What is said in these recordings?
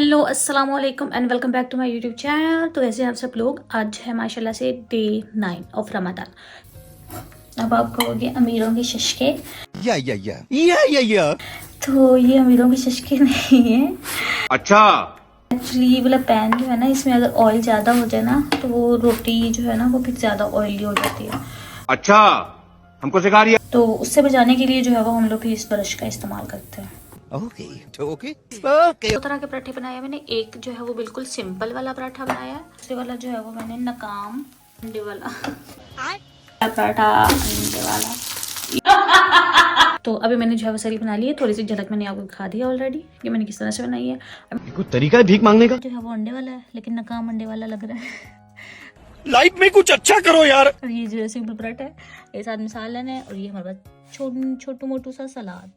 Hello अस्सलाम वालेकुम and welcome back to my YouTube channel. तो ऐसे आप सब लोग, आज है माशाल्लाह से डे 9 ऑफ रमज़ान। अब आप कहोगे अमीरों के शशके, या तो ये अमीरों के शशके नहीं है। अच्छा। एक्चुअली ये वाला पैन जो है ना, इसमें अगर ऑयल ज़्यादा हो जाए ना तो वो रोटी जो है ना वो फिर ज़्यादा ऑयली हो जाती है। अच्छा, हमको सिखा रही है। तो उससे बचाने के लिए जो है वो हम लोग फिर इस ब्रश का इस्तेमाल करते हैं। ओके। दो तरह के पराठे बनाए हैं मैंने। एक जो है वो बिल्कुल सिंपल वाला पराठा बनाया है, दूसरे वाला जो है वो मैंने नकाम अंडे वाला पराठा, अंडे वाला। तो अभी मैंने जो है वो सारी बना ली है। थोड़ी सी झलक मैंने आपको दिखा दी है ऑलरेडी कि मैंने किस तरह से बनाई है। कोई तरीका है भीख मांगने का? जो है वो अंडे वाला है लेकिन नकाम अंडे वाला लग रहा है। लाइफ में कुछ अच्छा करो यार। और ये जो है सिंपल पराठा है, ये साथ में सालन है और ये हमारे पास छोटू मोटू सा सलाद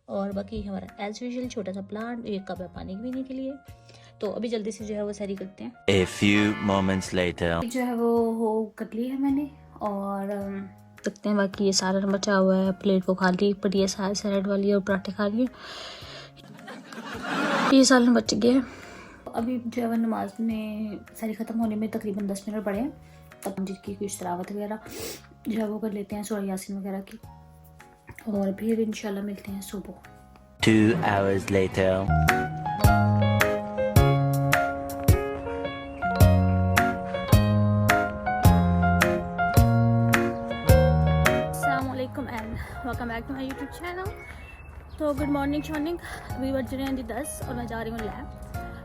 और बाकी हमारा एज यूजुअल छोटा सा प्लांट, एक कप है पानी पीने के लिए। तो अभी जल्दी से जो है वो सारी करते हैं। A few moments later. जो है वो कर ली है मैंने और देखते हैं। बाकी ये सालन बचा हुआ है, प्लेट को खा ली, पर ये सैलेड वाली और पराठे खा लिए। ये सालन बच गया। अभी जो है वो नमाज में सारी ख़त्म होने में तकरीबन 10 मिनट पड़े हैं, तब जिसकी कुछ तलावत वगैरह जो है वो कर लेते हैं, सूरह यासीन वगैरह की, और फिर इंशाल्लाह मिलते हैं सुबह। 2 hours later. अस्सलाम वालेकुम and welcome back to my YouTube channel. तो गुड मॉर्निंग शॉर्निंग। अभी बज रहे हैं 10 और मैं जा रही हूँ लैब।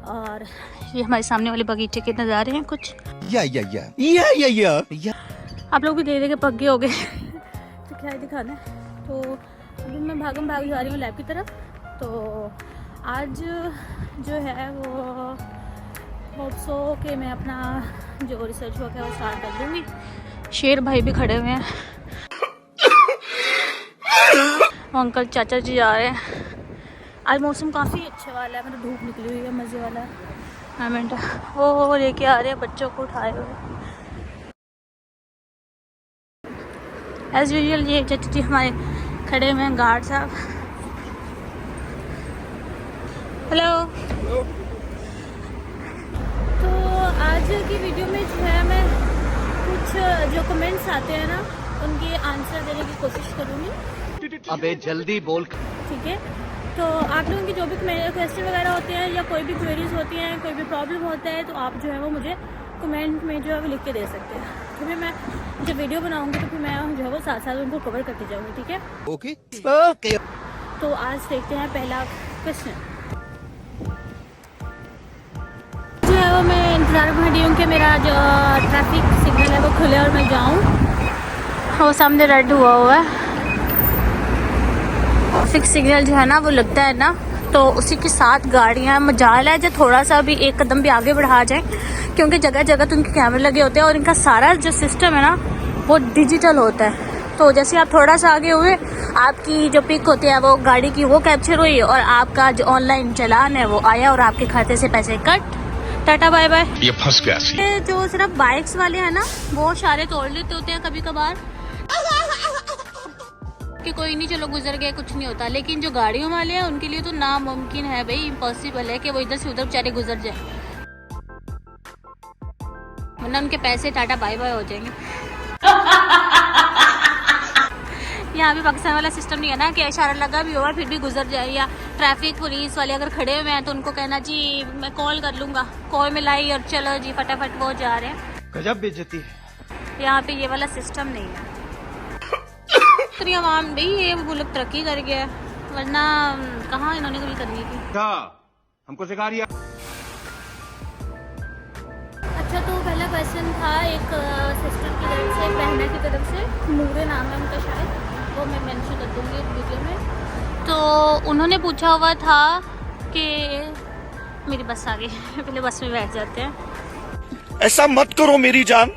और ये हमारे सामने वाले बगीचे के नज़ारे हैं कुछ। या आप लोग भी धीरे धीरे पक गए हो गए तो क्या ही दिखाना है। तो अभी मैं भाग जा रही हूँ लैब की तरफ। तो आज जो है वो होप सो कि मैं अपना जो रिसर्च वर्क है वो स्टार्ट कर दूँगी। शेर भाई भी खड़े हुए हैं, वो अंकल चाचा जी जा रहे हैं। आज मौसम काफ़ी अच्छे वाला है, मतलब धूप निकली हुई है, मज़े वाला मोमेंट है। वो लेके आ रहे हैं बच्चों को उठाए हुए। एज यूजुअल ये चाचा जी हमारे खड़े हुए हैं, गार्ड साहब। हेलो। तो आज की वीडियो में जो है मैं कुछ जो कमेंट्स आते हैं ना उनके आंसर देने की कोशिश करूँगी। अबे जल्दी बोल। ठीक है। तो आप लोगों की जो भी क्वेश्चन वगैरह होते हैं या कोई भी क्वेरीज होती हैं, कोई भी प्रॉब्लम होता है, तो आप जो है वो मुझे कमेंट में जो है वो लिख के दे सकते हैं। तो फिर मैं जब वीडियो बनाऊंगी तो फिर मैं जो है वो साथ साथ उनको कवर करती जाऊंगी। ठीक है। ओके। तो आज देखते हैं पहला क्वेश्चन। जो है वो मैं इंतज़ार कर रही हूँ कि मेरा जो ट्रैफिक सिग्नल है वो खुले और मैं जाऊँ। वो सामने रेड हुआ है। ट्रैफिक सिग्नल जो है ना वो लगता है ना, तो उसी के साथ गाड़ियाँ, मजाल है जो थोड़ा सा भी एक कदम भी आगे बढ़ा जाए, क्योंकि जगह जगह तो उनके कैमरे लगे होते हैं और इनका सारा जो सिस्टम है ना वो डिजिटल होता है। तो जैसे आप थोड़ा सा आगे हुए, आपकी जो पिक होती है वो गाड़ी की वो कैप्चर हुई और आपका जो ऑनलाइन चालान है वो आया और आपके खाते से पैसे कट। Tata bye bye. ये फंस गया। जो सिर्फ बाइक्स वाले हैं ना वो इशारे तोड़ लेते होते हैं कभी कभार कि कोई नहीं, चलो गुजर गए, कुछ नहीं होता। लेकिन जो गाड़ियों वाले हैं उनके लिए तो नामुमकिन है भाई, इम्पॉसिबल है कि वो इधर से उधर बेचारे गुजर जाए, वरना उनके पैसे टाटा बाय बाय हो जाएंगे। यहाँ भी पाकिस्तान वाला सिस्टम नहीं है ना कि इशारा लगा भी हुआ फिर भी गुजर जाए, या ट्रैफिक पुलिस वाले अगर खड़े हुए हैं तो उनको कहना जी मैं कॉल कर लूँगा, कॉल मिलाई और चलो जी फटाफट वो जा रहे हैं। गजब बेइज्जती है। यहाँ पे ये वाला सिस्टम नहीं है। इतनी आवाम भाई ये मुल्क तरक्की कर गया है, वरना कहाँ इन्होंने कभी करनी थी। अच्छा, हमको सिखा रही है। अच्छा, तो पहला क्वेश्चन था एक सिस्टर की तरफ से, बहना की तरफ से, नूरे नाम है उनका शायद, वो मैं मेंशन कर दूँगी वीडियो में। तो उन्होंने पूछा हुआ था कि मेरी बस आ गई पहले बस में बैठ जाते हैं। ऐसा मत करो मेरी जान।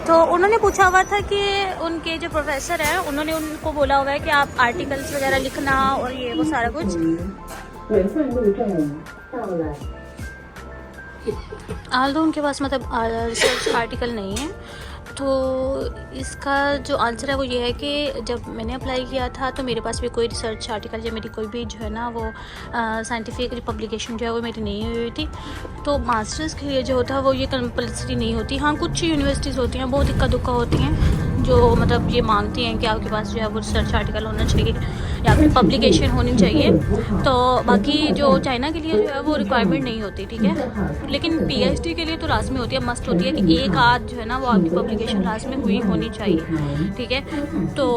तो उन्होंने पूछा हुआ था कि उनके जो प्रोफेसर हैं उन्होंने उनको बोला हुआ है कि आप आर्टिकल्स वगैरह लिखना और ये वो सारा कुछ। आल्दो उनके पास मतलब रिसर्च आर्टिकल नहीं है, तो इसका जो आंसर है वो ये है कि जब मैंने अप्लाई किया था तो मेरे पास भी कोई रिसर्च आर्टिकल या मेरी कोई भी जो है ना वो साइंटिफिक पब्लिकेशन जो है वो मेरी नहीं हुई थी। तो मास्टर्स के लिए जो होता है वो ये कंपल्सरी नहीं होती। हाँ, कुछ यूनिवर्सिटीज़ होती हैं बहुत इक्का दुक्का होती हैं जो मतलब ये मांगती हैं कि आपके पास जो है वो रिसर्च आर्टिकल होना चाहिए या फिर पब्लिकेशन होनी चाहिए। तो बाकी जो चाइना के लिए जो है वो रिक्वायरमेंट नहीं होती, ठीक है। लेकिन पीएचडी के लिए तो लाजमी होती है, मस्ट होती है कि एक आध जो है ना वो आपकी पब्लिकेशन लाजमी हुई होनी चाहिए, ठीक है। तो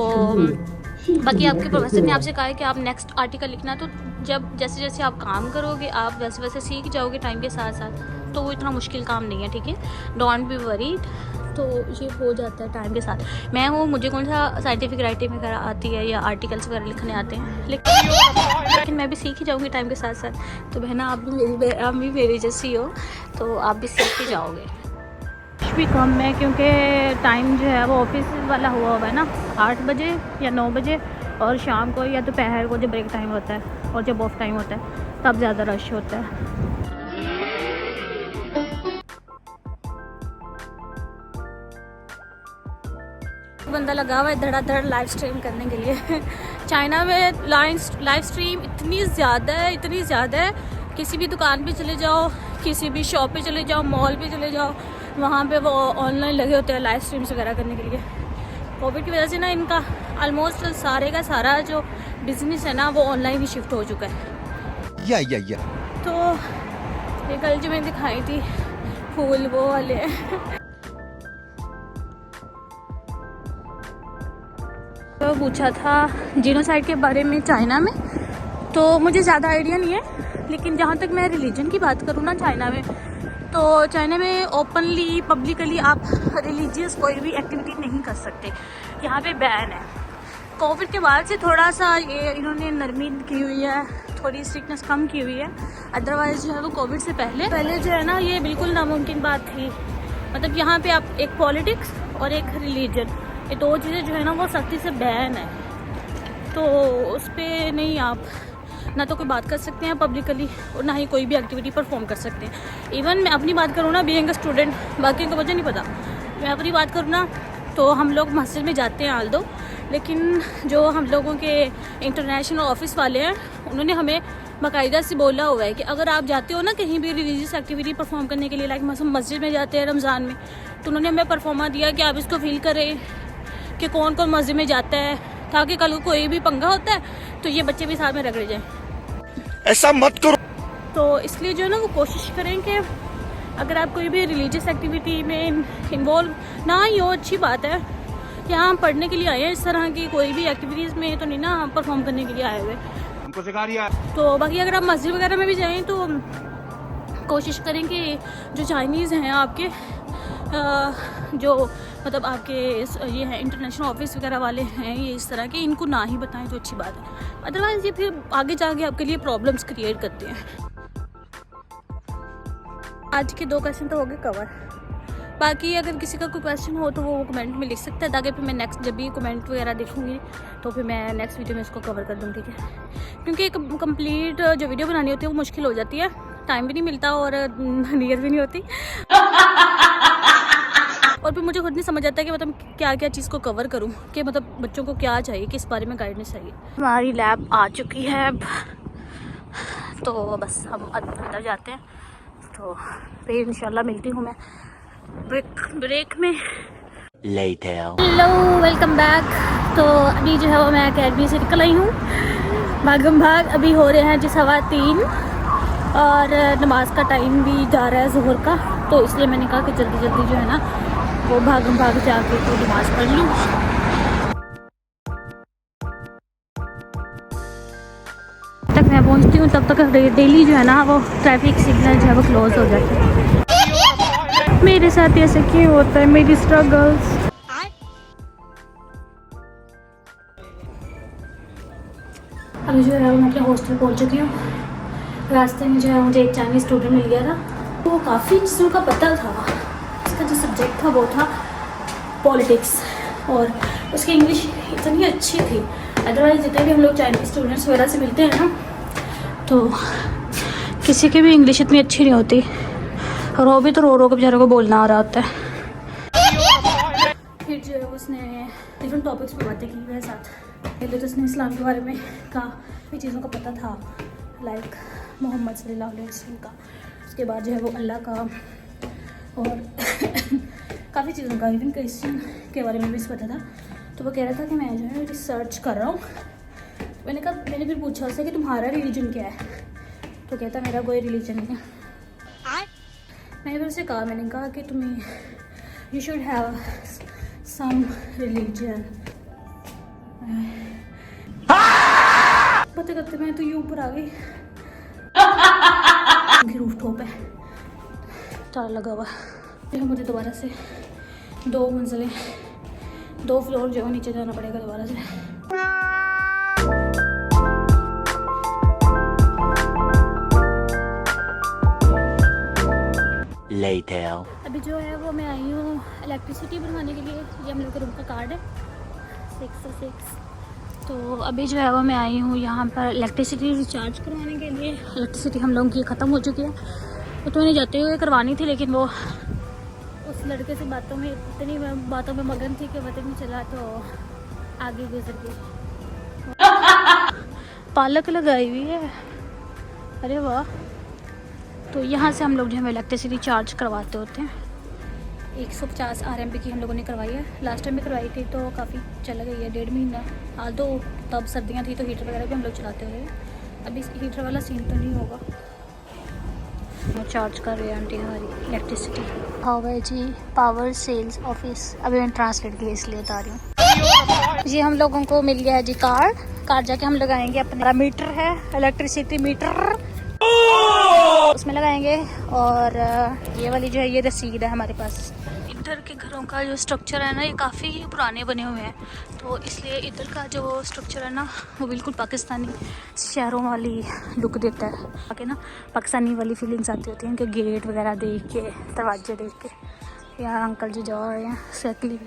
बाकी आपके प्रोफेसर ने आपसे कहा है कि आप नेक्स्ट आर्टिकल लिखना, तो जब जैसे जैसे आप काम करोगे आप वैसे वैसे सीख जाओगे टाइम के साथ साथ, तो वो इतना मुश्किल काम नहीं है, ठीक है। डोंट बी वरीड, तो ये हो जाता है टाइम के साथ। मैं हूँ, मुझे कौन सा साइंटिफिक राइटिंग वगैरह आती है या आर्टिकल्स वगैरह लिखने आते हैं, लेकिन मैं भी सीख ही जाऊँगी टाइम के साथ साथ। तो बहना आप भी मेरी जैसी हो, तो आप भी सीख ही जाओगे। कुछ भी कम है क्योंकि टाइम जो है वो ऑफिस वाला हुआ है ना, 8 बजे या 9 बजे, और शाम को या दोपहर को जब ब्रेक टाइम होता है और जब ऑफ टाइम होता है तब ज़्यादा रश होता है। बंदा लगा हुआ है धड़ाधड़ लाइव स्ट्रीम करने के लिए। चाइना में लाइव स्ट्रीम इतनी ज़्यादा है, किसी भी दुकान पे चले जाओ, किसी भी शॉप पे चले जाओ, मॉल पे चले जाओ, वहाँ पे वो ऑनलाइन लगे होते हैं लाइव स्ट्रीम्स वगैरह करने के लिए। कोविड की वजह से ना इनका ऑलमोस्ट सारे का सारा जो बिजनेस है ना वो ऑनलाइन ही शिफ्ट हो चुका है। या तो ये कल जो मैंने दिखाई थी फूल वो वाले तो पूछा था जीनोसाइड के बारे में चाइना में, तो मुझे ज़्यादा आइडिया नहीं है, लेकिन जहाँ तक मैं रिलीजन की बात करूँ ना चाइना में, तो चाइना में ओपनली पब्लिकली आप रिलीजियस कोई भी एक्टिविटी नहीं कर सकते, यहाँ पे बैन है। कोविड के बाद से थोड़ा सा ये इन्होंने नरमी की हुई है, थोड़ी स्ट्रिक्टनेस कम की हुई है, अदरवाइज जो है वो कोविड से पहले जो है ना ये बिल्कुल नामुमकिन बात थी। मतलब यहाँ पे आप एक पॉलिटिक्स और एक रिलीजन, ये दो चीज़ें जो है ना वो सख्ती से बैन है, तो उस पर नहीं आप ना तो कोई बात कर सकते हैं पब्लिकली और ना ही कोई भी एक्टिविटी परफॉर्म कर सकते हैं। इवन मैं अपनी बात करूँ ना, बीइंग अ स्टूडेंट, बाकी को मुझे नहीं पता, मैं अपनी बात करूँ ना तो हम लोग मस्जिद में जाते हैं आल्दो, लेकिन जो हम लोगों के इंटरनेशनल ऑफिस वाले हैं उन्होंने हमें बाकायदा से बोला हुआ है कि अगर आप जाते हो ना कहीं भी रिलीजियस एक्टिविटी परफॉर्म करने के लिए, लाइक मस्जिद में जाते हैं रमज़ान में, तो उन्होंने हमें परफॉर्मा दिया कि आप इसको फील करें कि कौन कौन मस्जिद में जाता है, ताकि कल को कोई भी पंगा होता है तो ये बच्चे भी साथ में रगड़े जाएं। ऐसा मत करो। तो इसलिए जो है ना वो कोशिश करें कि अगर आप कोई भी रिलीजियस एक्टिविटी में इन्वॉल्व ना ही हो, अच्छी बात है। यहाँ हम पढ़ने के लिए आए हैं, इस तरह की कोई भी एक्टिविटीज़ में तो नहीं ना हम परफॉर्म करने के लिए आए हुए। हमको सिखा दिया। तो बाकी अगर आप मस्जिद वगैरह में भी जाएँ तो कोशिश करें कि जो चाइनीज़ हैं आपके जो मतलब आपके ये हैं इंटरनेशनल ऑफिस वगैरह वाले हैं, ये इस तरह के इनको ना ही बताएं तो अच्छी बात है, अदरवाइज़ ये फिर आगे जाके आपके लिए प्रॉब्लम्स क्रिएट करते हैं। आज के 2 क्वेश्चन तो हो गए कवर, बाकी अगर किसी का कोई क्वेश्चन हो तो वो कमेंट में लिख सकता है, ताकि फिर मैं नेक्स्ट जब भी कमेंट वगैरह देखूंगी तो फिर मैं नेक्स्ट वीडियो में इसको कवर कर दूँगी, ठीक है। क्योंकि एक कंप्लीट जो वीडियो बनानी होती है वो मुश्किल हो जाती है, टाइम भी नहीं मिलता और नीयत भी नहीं होती और फिर मुझे खुद नहीं समझ आता कि मतलब क्या क्या चीज़ को कवर करूं, कि मतलब बच्चों को क्या चाहिए, किस बारे में गाइडेंस चाहिए। हमारी लैब आ चुकी है अब, तो बस हम अंदर जाते हैं, तो फिर इंशाल्लाह मिलती हूँ मैं ब्रेक में। Hello, welcome back. तो अभी जो है वो मैं अकेडमी से निकल आई हूँ भागम भाग। अभी हो रहे हैं जी 3:15 और नमाज का टाइम भी जा रहा है ज़ोहर का, तो इसलिए मैंने कहा कि जल्दी जल्दी जो है ना वो भागम भाग जाके तो नमाज पढ़ लूँ। तक मैं पहुँचती हूँ तब तक डेली जो है ना वो ट्रैफिक सिग्नल जो है वो क्लोज हो जाते हैं। मेरे साथ ऐसे क्यों होता है, मेरी स्ट्रगल्स। अभी जो है मैं अपने हॉस्टल पहुँच चुकी हूँ। रास्ते में जो है मुझे एक चाइनीज़ स्टूडेंट मिल गया था, वो काफ़ी चीज़ों का पता था। उसका जो सब्जेक्ट था वो था पॉलिटिक्स, और उसकी इंग्लिश इतनी अच्छी थी। अदरवाइज़ जितने भी हम लोग चाइनीज़ स्टूडेंट्स वगैरह से मिलते हैं ना, तो किसी की भी इंग्लिश इतनी अच्छी नहीं होती, और वो भी तो रो रो के बेचारों को बोलना आ रहा होता है। डिफरेंट टॉपिक्स पे बातें की मेरे साथ। पहले तो उसने इस्लाम के बारे में काफ़ी चीज़ों का पता था, लाइक मोहम्मद सल्लल्लाहु अलैहि वसल्लम का, उसके बाद जो है वो अल्लाह का और काफ़ी चीज़ों का, इवन क्रिश्चियन के बारे में भी उसको पता था। तो वो कह रहा था कि मैं जो है रिसर्च कर रहा हूँ। मैंने कहा, मैंने फिर पूछा उससे कि तुम्हारा रिलीजन क्या है, तो कहता मेरा कोई रिलीजन नहीं है। मैंने फिर उसे कहा, मैंने कहा कि तुम्हें you should have some religion. करते करते मैं तो ये ऊपर आ गई, रूफ टॉप है, ताला लगा हुआ। फिर मुझे दोबारा से 2 मंजिलें 2 फ्लोर जो है नीचे जाना पड़ेगा दोबारा से। Later. अभी जो है वो मैं आई हूँ इलेक्ट्रिसिटी बनवाने के लिए। ये हम लोग का रूम का कार्ड है 606। तो अभी जो है वो मैं आई हूँ यहाँ पर इलेक्ट्रिसिटी रिचार्ज करवाने के लिए। इलेक्ट्रिसिटी हम लोगों की ख़त्म हो चुकी है, तो मैंने जाते हुए करवानी थी, लेकिन वो उस लड़के से इतनी बातों में मगन थी कि पता नहीं चला, तो आगे गुजर गई। पालक लगाई हुई है, अरे वाह। तो यहाँ से हम लोग जो है इलेक्ट्रिसिटी चार्ज करवाते होते हैं। 150 RMP की हम लोगों ने करवाई है। लास्ट टाइम भी करवाई थी तो काफ़ी चल गई है, 1.5 महीना। आज तो तब सर्दियाँ थी तो हीटर वगैरह भी हम लोग चलाते हुए। अभी हीटर वाला सीन तो नहीं होगा। वो चार्ज कर रही है आंटी हमारी इलेक्ट्रिसिटी। हाउ जी पावर सेल्स ऑफिस। अभी मैं ट्रांसलेट के लिए इसलिए बता रही हूँ। जी हम लोगों को मिल गया है जी कार्ड जाके हम लगाएंगे। अपना मीटर है, इलेक्ट्रिसिटी मीटर, उसमें लगाएंगे। और ये वाली जो है ये रसीद है हमारे पास। इधर के घरों का जो स्ट्रक्चर है ना, ये काफ़ी पुराने बने हुए हैं, तो इसलिए इधर का जो स्ट्रक्चर है ना वो बिल्कुल पाकिस्तानी शहरों वाली लुक देता है। आके ना पाकिस्तानी वाली फीलिंग्स आती होती हैं कि गेट वगैरह देख के, दरवाजे देख के। यहाँ अंकल जी जा रहे हैं साइकिल।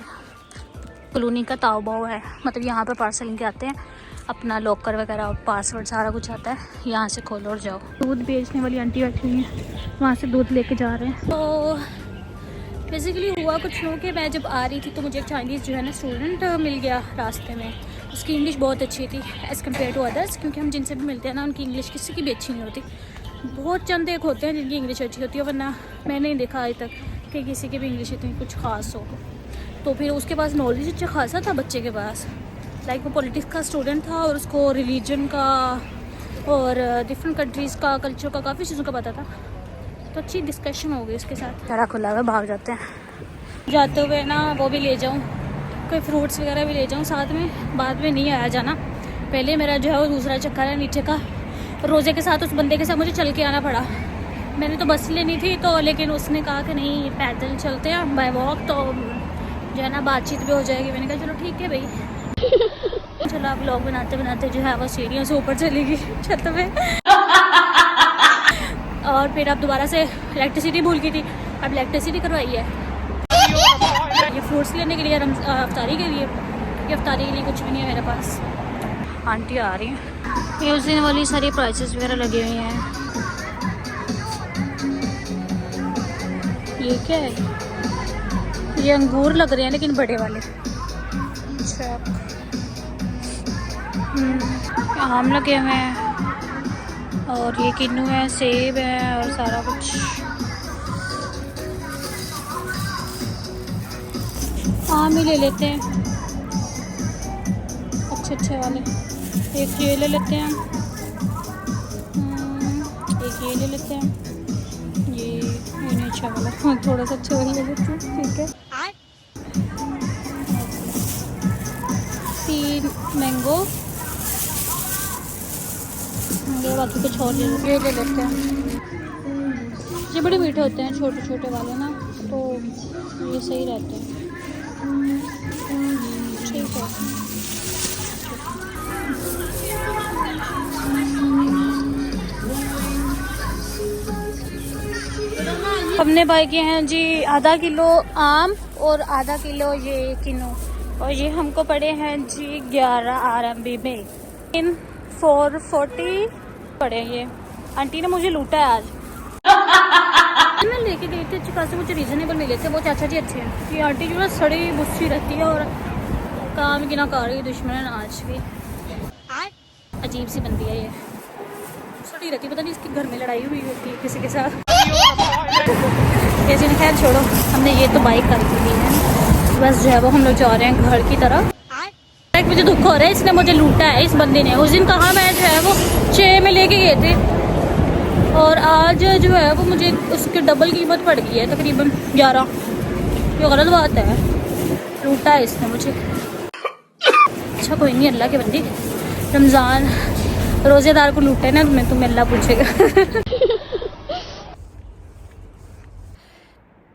कॉलोनी का ताऊ है, मतलब यहाँ पर पार्सल लेके आते हैं, अपना लॉकर वगैरह पासवर्ड सारा कुछ आता है, यहाँ से खोलो और जाओ। दूध बेचने वाली आंटी बैठी हुई है, वहाँ से दूध लेके जा रहे हैं। तो बेसिकली हुआ कुछ हो कि मैं जब आ रही थी तो मुझे एक चाइनीज़ जो है ना स्टूडेंट मिल गया रास्ते में। उसकी इंग्लिश बहुत अच्छी थी एज़ कम्पेयर टू अदर्स, क्योंकि हम जिनसे भी मिलते हैं ना उनकी इंग्लिश किसी की भी अच्छी नहीं होती। बहुत चंद एक होते हैं जिनकी इंग्लिश अच्छी होती है, वरना मैंने नहीं देखा आज तक कि किसी की भी इंग्लिश इतनी कुछ ख़ास हो। तो फिर उसके पास नॉलेज अच्छा खासा था बच्चे के पास, लाइक वो पॉलिटिक्स का स्टूडेंट था और उसको रिलीजन का और डिफरेंट कंट्रीज़ का कल्चर का काफ़ी चीज़ों का पता था। तो अच्छी डिस्कशन हो गई उसके साथ। सारा खुला हुआ, भाग जाते हैं। जाते हुए ना वो भी ले जाऊँ, कोई फ्रूट्स वगैरह भी ले जाऊँ साथ में, बाद में नहीं आया जाना। पहले मेरा जो है वो दूसरा चक्कर है नीचे का। रोज़े के साथ उस बंदे के साथ मुझे चल के आना पड़ा। मैंने तो बस लेनी थी तो, लेकिन उसने कहा कि नहीं पैदल चलते हैं बाय वॉक, तो जो है ना बातचीत भी हो जाएगी। मैंने कहा चलो ठीक है भाई। चलो आप व्लॉग बनाते बनाते जो है वो सीढ़ियों से ऊपर चली गई छत पे। और फिर अब दोबारा से इलेक्ट्रिसिटी भूल गई थी, अब इलेक्ट्रिसिटी करवाई है। ये फ्रूट्स लेने के लिए, अफ्तारी के लिए। ये अफ्तारी के लिए कुछ भी नहीं है मेरे पास। आंटी आ रही हैं, ये उस दिन वाली सारी प्राइसेस वगैरह लगे हुए हैं। ये क्या है? ये अंगूर लग रहे हैं लेकिन बड़े वाले। अच्छा आम लगे हुए हैं और ये किन्नू है, सेब है और सारा कुछ। आम ही ले लेते हैं अच्छे वाले। एक ये ले लेते हैं, एक ये ले लेते हैं। ये नहीं अच्छा वाला, थोड़ा सा अच्छा वाला ले लेते हैं, ठीक है। 3 मैंगो, बाकी कुछ और ये ले लेते हैं। ये बड़े मीठे होते हैं छोटे छोटे वाले ना, तो ये सही रहते हैं। ठीक है, हमने बाई किए हैं जी आधा किलो आम और आधा किलो ये किन्नू, और ये हमको पड़े हैं जी 11 RMB में। इन 440 पड़े। ये आंटी ने मुझे लूटा है आज। मैं लेके गई थी अच्छे खासे, मुझे रीजनेबल मिले थे। वो चाचा जी अच्छे हैं। ये आंटी जो है सड़ी गुस्सी रहती है और काम की ना कर रही दुश्मन आज भी। अजीब सी बंदी है ये, छोटी रहती, पता नहीं इसके घर में लड़ाई हुई होती है किसी के साथ। ये खैर छोड़ो, हमने ये तो बाइक कर दी है, बस जो है वो हम लोग जा रहे हैं घर की तरफ। एक मुझे दुख हो रहा है, इसने मुझे लूटा है इस बंदे ने। उस दिन कहा मैं जो है वो 6 में लेके गए थे और आज जो है वो मुझे उसकी डबल कीमत पड़ गई है, तकरीबन 11। ये गलत बात है, लूटा है इसने मुझे। अच्छा कोई नहीं, अल्लाह के बंदी, रमज़ान रोज़ेदार को लूटे ना तुम्हें अल्लाह पूछेगा।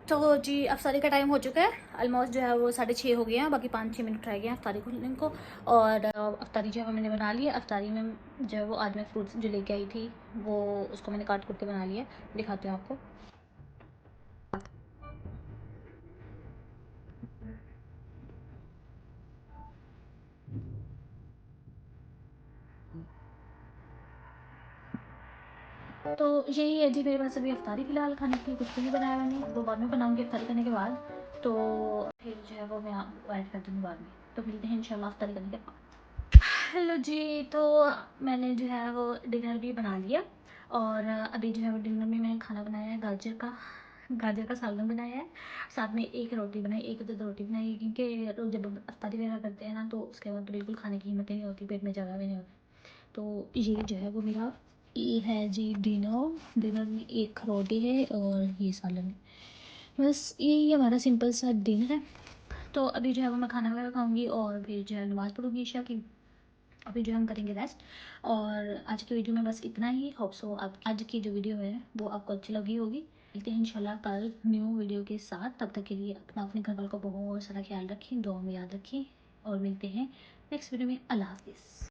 तो जी अफ्तारी का टाइम हो चुका है, ऑलमोस्ट जो है वो 6:30 हो गए हैं, बाकी 5-6 मिनट रह गए हैं अफ्तारी खुलने को। और अफ्तारी जो है मैंने बना ली है। अफ्तारी में जो है वो आज मैं फ्रूट्स जो लेके आई थी वो उसको मैंने काट के बना लिया, दिखाती हूँ आपको। तो यही है जी मेरे पास अभी अफ्तारी फ़िलहाल खाने के लिए कुछ भी नहीं बनाया मैंने, वो बाद में बनाऊँगी अफ्तारी करने के बाद। तो फिर जो है वो मैं आपको ऐड कर दूँगी बाद में। तो मिलते हैं इंशाल्लाह अफ्तारी करने के बाद। हेलो जी, तो मैंने जो है वो डिनर भी बना लिया और अभी जो है वो डिनर में मैंने खाना बनाया है गाजर का सालन बनाया है, साथ में एक रोटी बनाई, एक तो रोटी बनाई क्योंकि जब अफ्तारी वगैरह करते हैं ना तो उसके बाद तो बिल्कुल खाने की हिम्मत ही नहीं होती, पेट में जगह भी नहीं होती। तो ये जो है वो मेरा ये है जी डिनर में एक रोटी है और ये सालन है, बस यही हमारा सिंपल सा डिनर है। तो अभी जो है वो मैं खाना वगैरह खाऊंगी और फिर जो है नमाज़ पढ़ूंगी ईशा की। अभी जो हम करेंगे रेस्ट। और आज की वीडियो में बस इतना ही। होप सो आप आज की जो वीडियो है वो आपको अच्छी लगी होगी। मिलते हैं इंशाल्लाह कल न्यू वीडियो के साथ। तब तक के लिए अपने घर वालों का बहुत सारा ख्याल रखें, दुआ में याद रखें और मिलते हैं नेक्स्ट वीडियो में। अल्लाह हाफिज़।